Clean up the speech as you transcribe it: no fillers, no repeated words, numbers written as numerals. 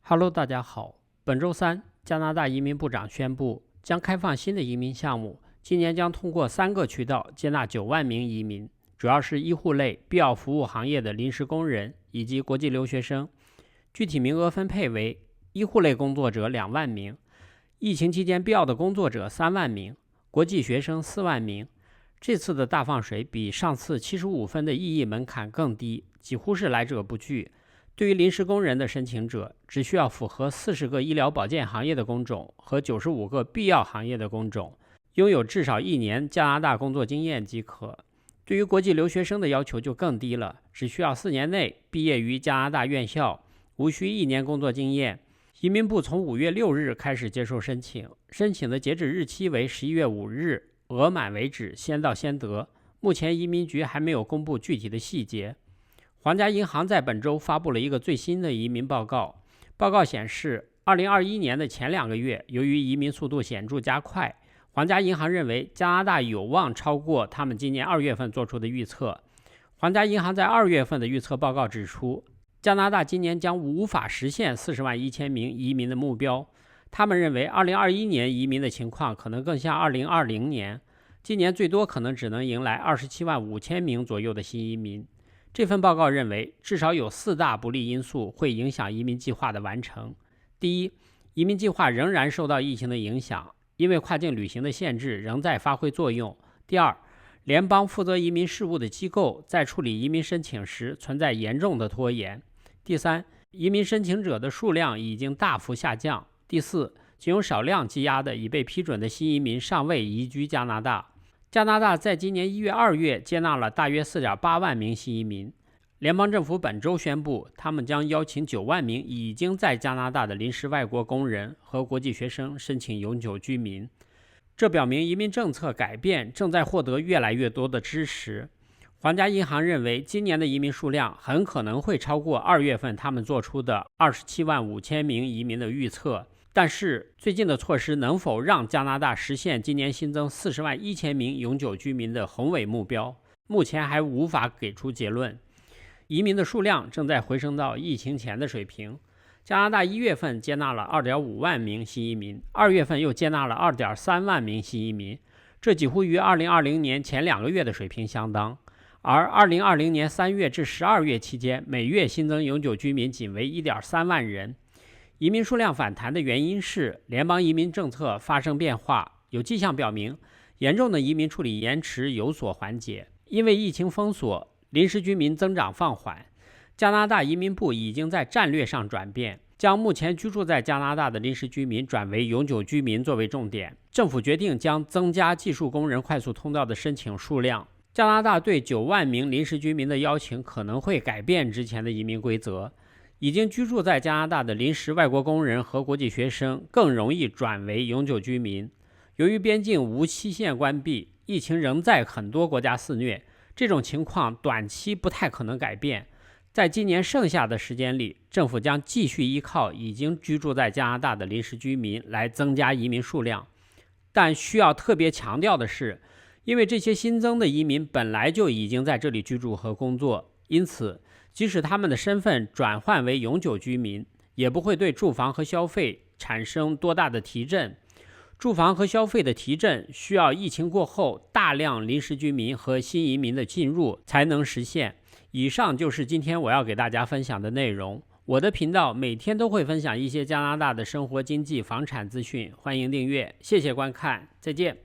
Hello，大家好。本周三，加拿大移民部长宣布将开放新的移民项目，今年将通过3个渠道接纳9万名移民，主要是医护类、必要服务行业的临时工人以及国际留学生。具体名额分配为：医护类工作者2万名，疫情期间必要的工作者3万名，国际学生4万名。这次的大放水比上次75分的异议门槛更低，几乎是来者不拒。对于临时工人的申请者，只需要符合40个医疗保健行业的工种和95个必要行业的工种，拥有至少1年加拿大工作经验即可。对于国际留学生的要求就更低了，只需要4年内毕业于加拿大院校，无需1年工作经验。移民部从5月6日开始接受申请，申请的截止日期为11月5日，额满为止，先到先得。目前移民局还没有公布具体的细节。皇家银行在本周发布了一个最新的移民报告。报告显示，2021年的前2个月，由于移民速度显著加快，皇家银行认为加拿大有望超过他们今年2月份做出的预测。皇家银行在2月份的预测报告指出，加拿大今年将无法实现40万1千名移民的目标。他们认为2021年移民的情况可能更像2020年，今年最多可能只能迎来27万5千名左右的新移民。这份报告认为，至少有4大不利因素会影响移民计划的完成。第一，移民计划仍然受到疫情的影响，因为跨境旅行的限制仍在发挥作用。第二，联邦负责移民事务的机构在处理移民申请时存在严重的拖延。第三，移民申请者的数量已经大幅下降。第四，仅有少量积压的已被批准的新移民尚未移居加拿大。加拿大在今年1月、2月接纳了大约 4.8 万名新移民。联邦政府本周宣布，他们将邀请9万名已经在加拿大的临时外国工人和国际学生申请永久居民。这表明移民政策改变正在获得越来越多的支持。皇家银行认为，今年的移民数量很可能会超过2月份他们做出的27万5千名移民的预测。但是，最近的措施能否让加拿大实现今年新增40万1千名永久居民的宏伟目标，目前还无法给出结论。移民的数量正在回升到疫情前的水平。加拿大1月份接纳了 2.5 万名新移民，2月份又接纳了 2.3 万名新移民，这几乎与2020年前2个月的水平相当。而2020年3月至12月期间，每月新增永久居民仅为 1.3 万人。移民数量反弹的原因是联邦移民政策发生变化，有迹象表明严重的移民处理延迟有所缓解。因为疫情封锁，临时居民增长放缓，加拿大移民部已经在战略上转变，将目前居住在加拿大的临时居民转为永久居民作为重点。政府决定将增加技术工人快速通道的申请数量。加拿大对9万名临时居民的邀请可能会改变之前的移民规则。已经居住在加拿大的临时外国工人和国际学生更容易转为永久居民。由于边境无期限关闭，疫情仍在很多国家肆虐，这种情况短期不太可能改变。在今年剩下的时间里，政府将继续依靠已经居住在加拿大的临时居民来增加移民数量。但需要特别强调的是，因为这些新增的移民本来就已经在这里居住和工作，因此即使他们的身份转换为永久居民，也不会对住房和消费产生多大的提振。住房和消费的提振需要疫情过后大量临时居民和新移民的进入才能实现。以上就是今天我要给大家分享的内容。我的频道每天都会分享一些加拿大的生活、经济、房产资讯，欢迎订阅。谢谢观看，再见。